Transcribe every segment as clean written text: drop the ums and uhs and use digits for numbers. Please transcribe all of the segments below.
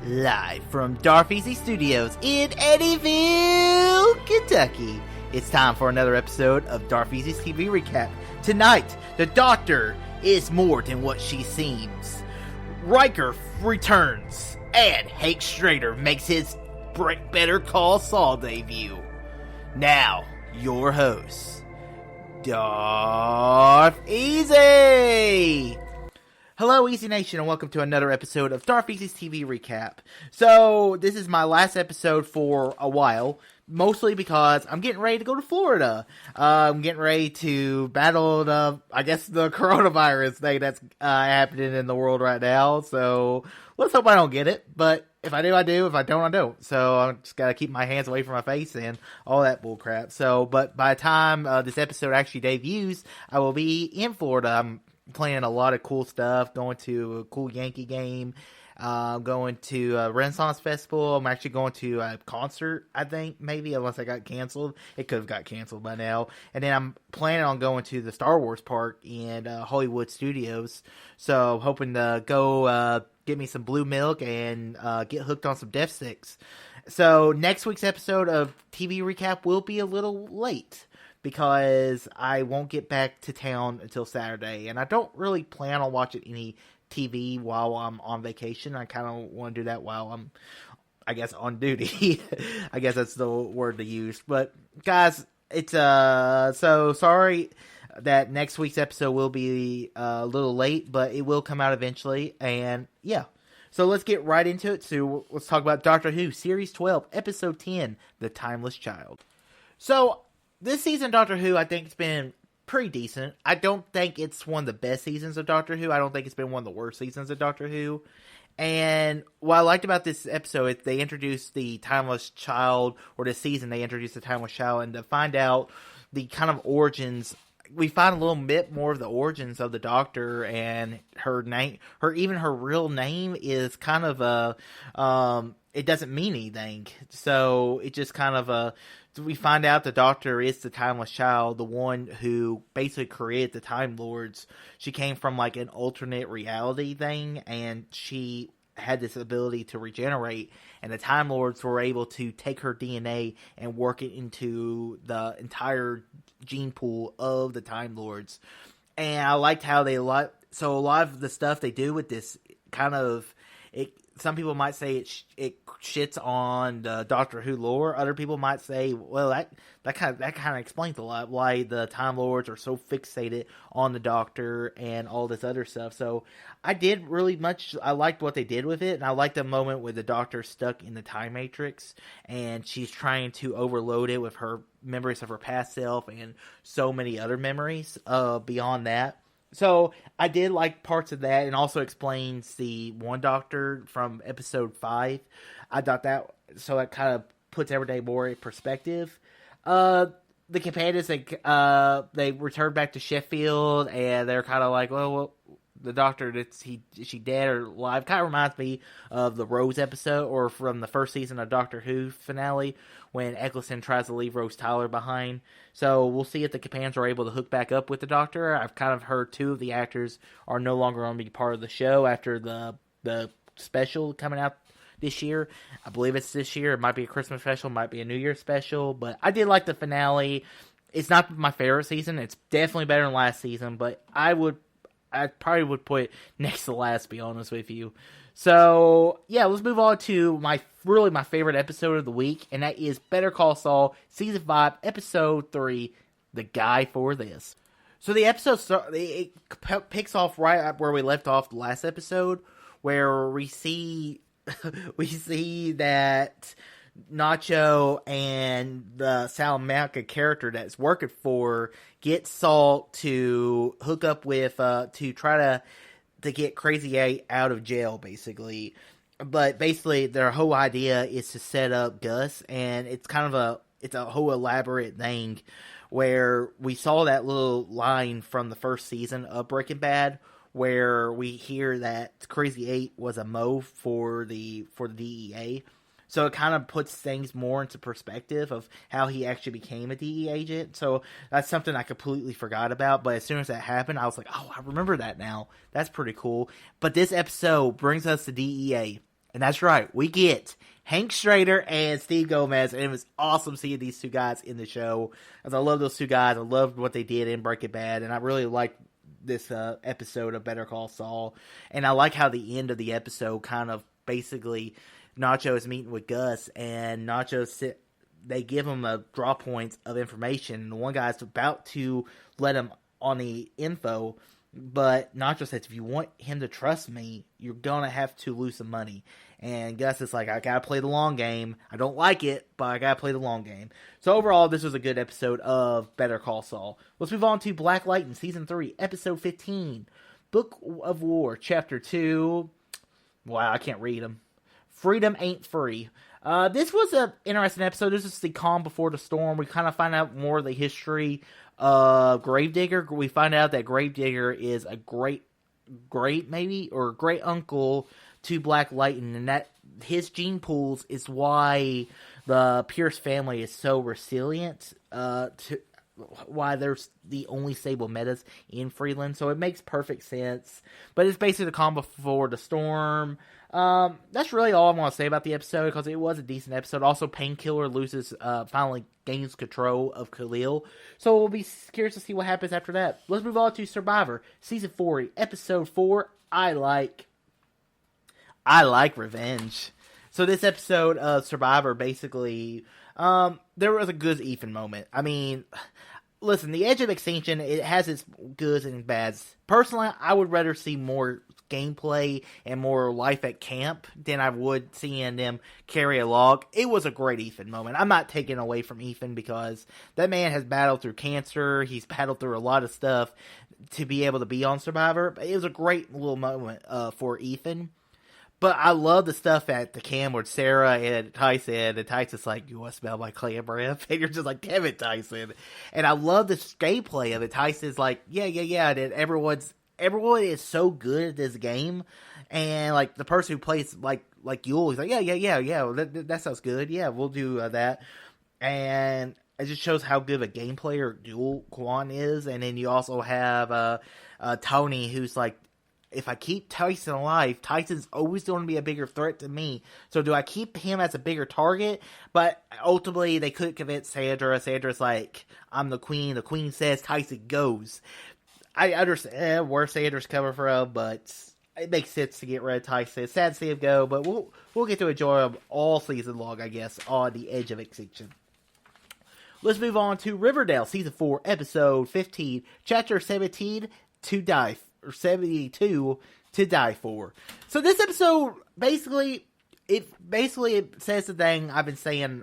Live from Darfeasy Studios in Eddyville, Kentucky. It's time for another episode of Darfeasy's TV Recap. Tonight, the Doctor is more than what she seems. Riker returns, and Hank Strader makes his Better Call Saul debut. Now, your hosts, Darfeasy! Hello, Easy Nation, and welcome to another episode of Darfeasy's TV Recap. So, this is my last episode for a while, mostly because I'm getting ready to go to Florida. I'm getting ready to battle the coronavirus thing that's happening in the world right now. So, let's hope I don't get it, but if I do, I do. If I don't, I don't. So, I just gotta keep my hands away from my face and all that bullcrap. So, but by the time this episode actually debuts, I will be in Florida. I'm playing a lot of cool stuff, going to a cool Yankee game, going to a Renaissance Festival. I'm actually going to a concert, I think, maybe, unless I got canceled. It could have got canceled by now. And then I'm planning on going to the Star Wars park in Hollywood Studios. So, hoping to go get me some blue milk and get hooked on some Def Sticks. So, next week's episode of TV Recap will be a little late, because I won't get back to town until Saturday, and I don't really plan on watching any TV while I'm on vacation. I kind of want to do that while I'm, I guess, on duty. I guess that's the word to use. But, guys, it's, so sorry that next week's episode will be a little late, but it will come out eventually, and yeah. So let's get right into it. So let's talk about Doctor Who, Series 12, Episode 10, The Timeless Child. So, this season, Doctor Who, I think it's been pretty decent. I don't think it's one of the best seasons of Doctor Who. I don't think it's been one of the worst seasons of Doctor Who. And what I liked about this episode is they introduced the Timeless Child, or this season they introduced the Timeless Child, and to find out the kind of origins, we find a little bit more of the origins of the Doctor, and her name, even her real name is kind of a, it doesn't mean anything. So it just kind of we find out the Doctor is the Timeless Child, the one who basically created the Time Lords. She came from like an alternate reality thing, and she had this ability to regenerate, and the Time Lords were able to take her DNA and work it into the entire gene pool of the Time Lords. And I liked how so a lot of the stuff they do with this kind of, some people might say it shits on the Doctor Who lore. Other people might say, well, that kind of explains a lot why the Time Lords are so fixated on the Doctor and all this other stuff. So I liked what they did with it, and I liked the moment where the Doctor's stuck in the Time Matrix, and she's trying to overload it with her memories of her past self and so many other memories beyond that. So, I did like parts of that, and also explains the one Doctor from episode 5. I thought that, so it kind of puts everything more in perspective. The companions, they returned back to Sheffield, and they're kind of like, well, the Doctor, is she dead or alive? Kind of reminds me of the Rose episode, or from the first season of Doctor Who finale, when Eccleston tries to leave Rose Tyler behind. So we'll see if the companions are able to hook back up with the Doctor. I've kind of heard 2 of the actors are no longer going to be part of the show after the special coming out this year. I believe it's this year. It might be a Christmas special, might be a New Year's special, but I did like the finale. It's not my favorite season. It's definitely better than last season, but I probably would put it next to last, to be honest with you. So, yeah, let's move on to my favorite episode of the week, and that is Better Call Saul, Season 5, Episode 3, The Guy for This. So the episode it picks off right up where we left off the last episode, where we see that Nacho and the Salamanca character that's working for get Saul to hook up with to try to get Crazy 8 out of jail, basically. But basically their whole idea is to set up Gus, and it's kind of a whole elaborate thing where we saw that little line from the first season of Breaking Bad where we hear that Crazy 8 was a mo for the DEA. So it kind of puts things more into perspective of how he actually became a DEA agent. So that's something I completely forgot about. But as soon as that happened, I was like, oh, I remember that now. That's pretty cool. But this episode brings us to DEA. And that's right, we get Hank Schrader and Steve Gomez, and it was awesome seeing these two guys in the show. As I love those two guys, I loved what they did in Breaking Bad, and I really liked this episode of Better Call Saul. And I like how the end of the episode kind of basically Nacho is meeting with Gus, and they give him a draw points of information, and the one guy's about to let him on the info, but Nacho says, if you want him to trust me, you're gonna have to lose some money. And Gus is like, I gotta play the long game. I don't like it, but I gotta play the long game. So overall, this was a good episode of Better Call Saul. Let's move on to Black Lightning, Season 3, Episode 15. Book of War, Chapter 2. Wow, I can't read them. Freedom Ain't Free. This was an interesting episode. This is the calm before the storm. We kind of find out more of the history of Gravedigger. We find out that Gravedigger is a great uncle to Black Lightning, and that his gene pools is why the Pierce family is so resilient, why there's the only stable metas in Freeland. So it makes perfect sense. But it's basically the calm before the storm. That's really all I want to say about the episode, because it was a decent episode. Also, Painkiller finally gains control of Khalil. So we'll be curious to see what happens after that. Let's move on to Survivor, Season 4, Episode 4, I like Revenge. So this episode of Survivor, basically, there was a good Ethan moment. I mean, listen, the Edge of Extinction, it has its goods and bads. Personally, I would rather see more gameplay and more life at camp than I would seeing them carry a log. It was a great Ethan moment. I'm not taking away from Ethan, because that man has battled through cancer. He's battled through a lot of stuff to be able to be on Survivor. But it was a great little moment for Ethan. But I love the stuff at the camp where Sarah and Tyson, and Tyson's like, you want to smell my clam breath? And you're just like, damn it, Tyson. And I love the gameplay of it. Tyson's like, yeah. And everyone is so good at this game. And like the person who plays like Yule, he's like, yeah, that sounds good. Yeah, we'll do that. And it just shows how good of a game player Yule Kwan is. And then you also have Tony, who's like, if I keep Tyson alive, Tyson's always going to be a bigger threat to me. So do I keep him as a bigger target? But ultimately, they couldn't convince Sandra. Sandra's like, I'm the queen. The queen says Tyson goes. I understand where Sandra's coming from, but it makes sense to get rid of Tyson. It's sad to see him go, but we'll get to enjoy him all season long, I guess, on the Edge of Extinction. Let's move on to Riverdale, Season 4, Episode 15, Chapter 17, To Die 72 to die for. So this episode basically says the thing I've been saying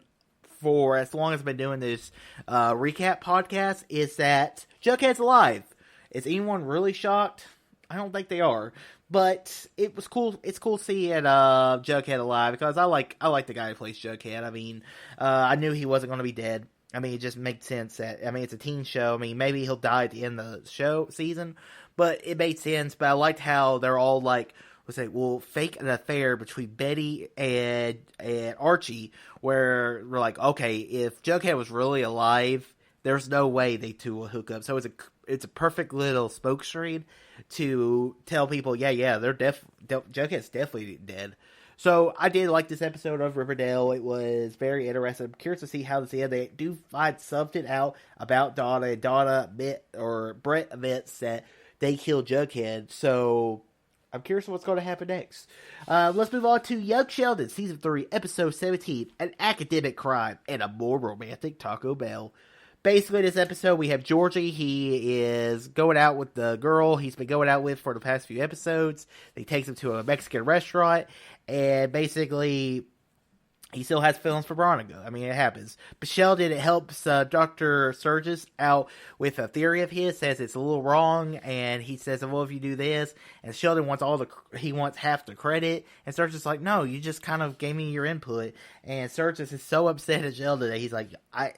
for as long as I've been doing this recap podcast, is that Jughead's alive. Is anyone really shocked? I don't think they are. But it was cool. It's cool seeing Jughead alive, because I like the guy who plays Jughead. I mean, I knew he wasn't going to be dead. I mean, it just makes sense that, I mean, it's a teen show. I mean, maybe he'll die at the end of the season, but it made sense. But I liked how they're all like, we'll fake an affair between Betty and Archie, where we're like, okay, if Jughead was really alive, there's no way they two will hook up. So it's a perfect little smokescreen to tell people, Jughead's definitely dead. So I did like this episode of Riverdale. It was very interesting. I'm curious to see how this ends. They do find something out about Donna, and Brett admits that they killed Jughead. So I'm curious what's going to happen next. Let's move on to Young Sheldon, Season 3, Episode 17, An Academic Crime and a More Romantic Taco Bell. Basically, this episode, we have Georgie. He is going out with the girl he's been going out with for the past few episodes. He takes him to a Mexican restaurant, and basically, he still has feelings for Veronica. I mean, it happens. But Sheldon, it helps Dr. Sturgis out with a theory of his, says it's a little wrong, and he says, well, if you do this, and Sheldon wants he wants half the credit, and Sturgis is like, no, you just kind of gave me your input, and Sturgis is so upset at Sheldon that he's like, I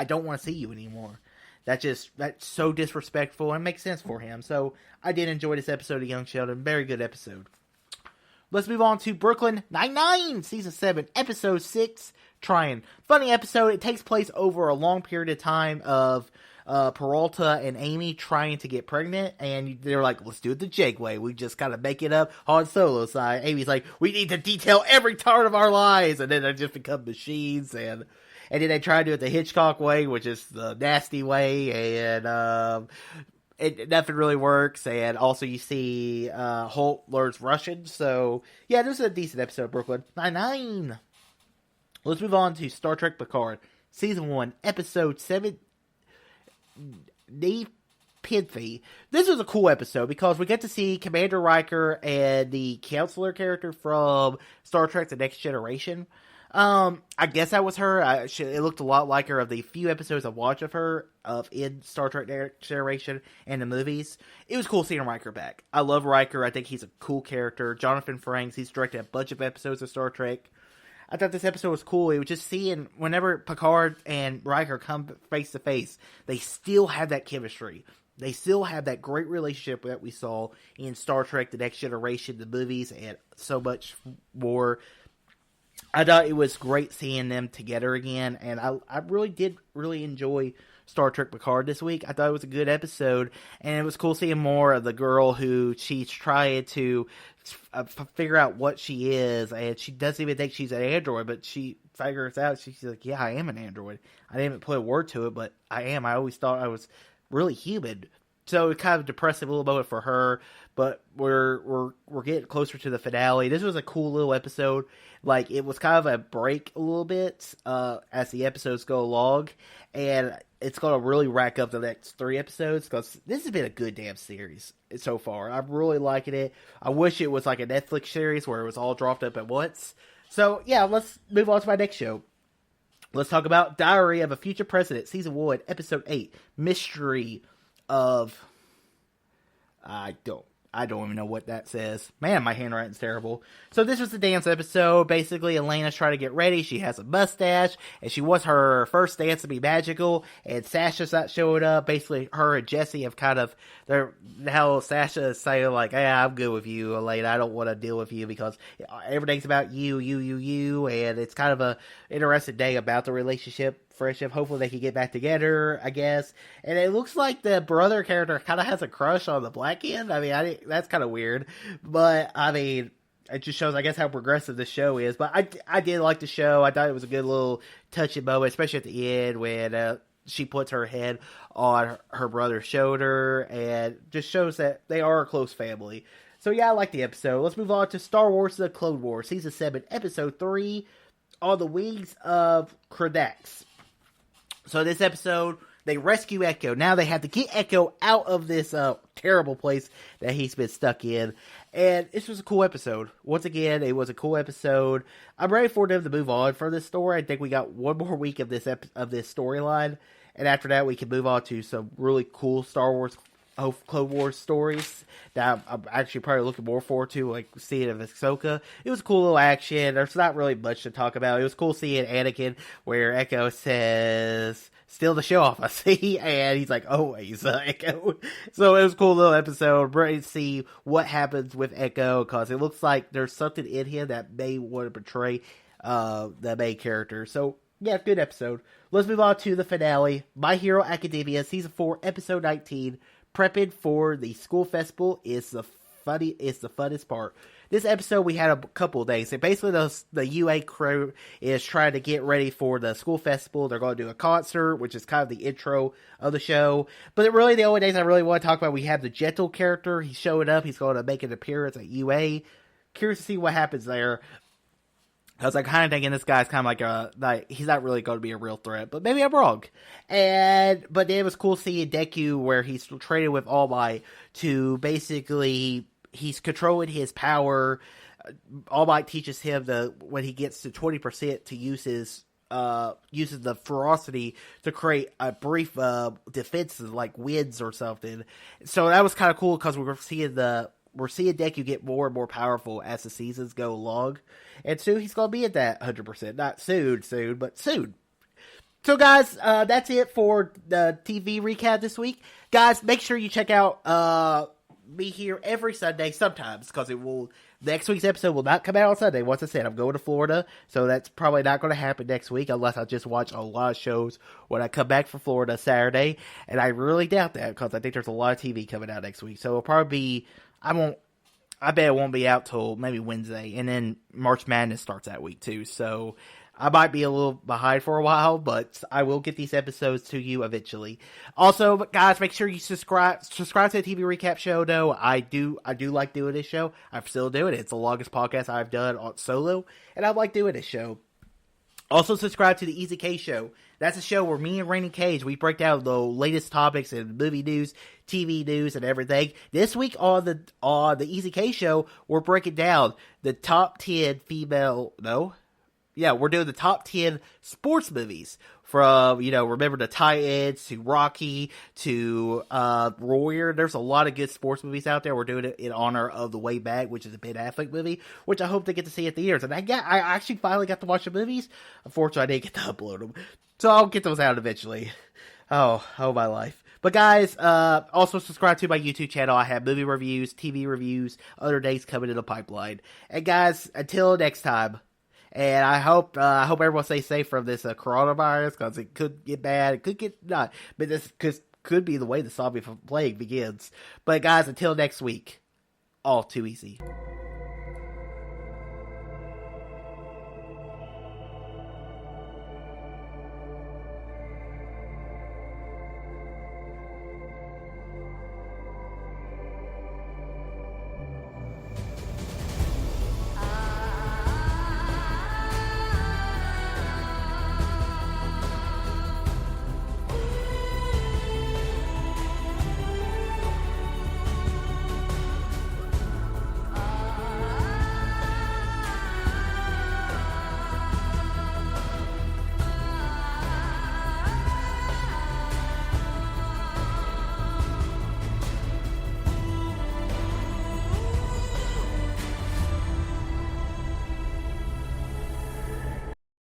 don't want to see you anymore. That's so disrespectful, and makes sense for him. So, I did enjoy this episode of Young Sheldon. Very good episode. Let's move on to Brooklyn Nine-Nine, Season 7, Episode 6, Trying. Funny episode. It takes place over a long period of time of Peralta and Amy trying to get pregnant, and they're like, let's do it the Jake way. We just kind of make it up on Solo side. Amy's like, we need to detail every part of our lives, and then they just become machines, and then they try to do it the Hitchcock way, which is the nasty way, and nothing really works. And also you see Holt learns Russian, so yeah, this is a decent episode of Brooklyn Nine-Nine. Let's move on to Star Trek Picard, Season 1, Episode 7, Nepenthe. This was a cool episode because we get to see Commander Riker and the counselor character from Star Trek The Next Generation. I guess that was her. It looked a lot like her of the few episodes I've watched of her in Star Trek Next Generation and the movies. It was cool seeing Riker back. I love Riker. I think he's a cool character. Jonathan Frakes, he's directed a bunch of episodes of Star Trek. I thought this episode was cool. It was just seeing whenever Picard and Riker come face to face, they still have that chemistry. They still have that great relationship that we saw in Star Trek The Next Generation, the movies, and so much more. I thought it was great seeing them together again, and I really did enjoy Star Trek Picard this week. I thought it was a good episode, and it was cool seeing more of the girl who she's trying to figure out what she is, and she doesn't even think she's an android, but she figures out, she's like, yeah, I am an android. I didn't even put a word to it, but I am. I always thought I was really human. So it's kind of a depressive little moment for her, but we're getting closer to the finale. This was a cool little episode. Like, it was kind of a break a little bit as the episodes go along, and it's going to really rack up the next 3 episodes because this has been a good damn series so far. I'm really liking it. I wish it was like a Netflix series where it was all dropped up at once. So, yeah, let's move on to my next show. Let's talk about Diary of a Future President, Season 1, Episode 8, Mystery of... I don't even know what that says. Man, my handwriting's terrible. So this was the dance episode. Basically, Elena's trying to get ready. She has a mustache, and she wants her first dance to be magical, and Sasha's not showing up. Basically, her and Jesse have kind of... How Sasha is saying, like, hey, I'm good with you, Elena. I don't want to deal with you because everything's about you, and it's kind of a interesting day about the relationship. Friendship. Hopefully they can get back together, I guess. And it looks like the brother character kind of has a crush on the black end. I mean, that's kind of weird. But, I mean, it just shows, I guess, how progressive the show is. But I did like the show. I thought it was a good little touching moment, especially at the end when she puts her head on her brother's shoulder. And just shows that they are a close family. So, yeah, I like the episode. Let's move on to Star Wars The Clone Wars, Season 7, Episode 3, On the Wings of Kredax. So this episode, they rescue Echo. Now they have to get Echo out of this terrible place that he's been stuck in. And this was a cool episode. Once again, it was a cool episode. I'm ready for them to move on from this story. I think we got one more week of this storyline. And after that, we can move on to some really cool Star Wars, Clone Wars stories that I'm actually probably looking more forward to, like seeing of Ahsoka. It was a cool little action. There's not really much to talk about. It was cool seeing Anakin, where Echo says, "Steal the show off, I see," and he's like, "Always, Echo." So it was a cool little episode. Ready to see what happens with Echo, because it looks like there's something in him that may want to portray the main character. So yeah, good episode. Let's move on to the finale. My Hero Academia, Season 4, Episode 19. Prepping for the school festival is the funnest part. This episode we had a couple of days. So basically the UA crew is trying to get ready for the school festival. They're going to do a concert, which is kind of the intro of the show. But really the only days I really want to talk about, we have the Gentle character. He's showing up. He's going to make an appearance at UA. Curious to see what happens there. I was like kind of thinking this guy's kind of like he's not really going to be a real threat, but maybe I'm wrong. But then it was cool seeing Deku where he's traded with All Might to basically he's controlling his power. All Might teaches him when he gets to 20% to use his uses the ferocity to create a brief defense like winds or something. So that was kind of cool because we're seeing Deku get more and more powerful as the seasons go along. And soon he's going to be at that 100%. Not soon, but soon. So guys, that's it for the TV recap this week. Guys, make sure you check out me here every Sunday sometimes, because it will Next week's episode will not come out on Sunday. Once I said, I'm going to Florida, so that's probably not going to happen next week unless I just watch a lot of shows when I come back from Florida Saturday. And I really doubt that because I think there's a lot of TV coming out next week. So it'll probably be, I bet it won't be out till maybe Wednesday. And then March Madness starts that week too. So I might be a little behind for a while, but I will get these episodes to you eventually. Also, guys, make sure you subscribe to the TV Recap Show, though. I do like doing this show. I'm still doing it. It's the longest podcast I've done on solo, and I like doing this show. Also, subscribe to the Easy K Show. That's a show where me and Rainy Cage, we break down the latest topics in movie news, TV news, and everything. This week on the Easy K Show, we're breaking down the top 10 we're doing the top 10 sports movies from, Remember the Titans to Rocky to Warrior. There's a lot of good sports movies out there. We're doing it in honor of The Way Back, which is a Ben Affleck movie, which I hope to get to see at the theaters. And I actually finally got to watch the movies. Unfortunately, I didn't get to upload them. So I'll get those out eventually. Oh, my life. But guys, also subscribe to my YouTube channel. I have movie reviews, TV reviews, other days coming in the pipeline. And guys, until next time. And I hope everyone stays safe from this coronavirus, because it could get bad. It could get not, but this could be the way the zombie plague begins. But guys, until next week, all too easy.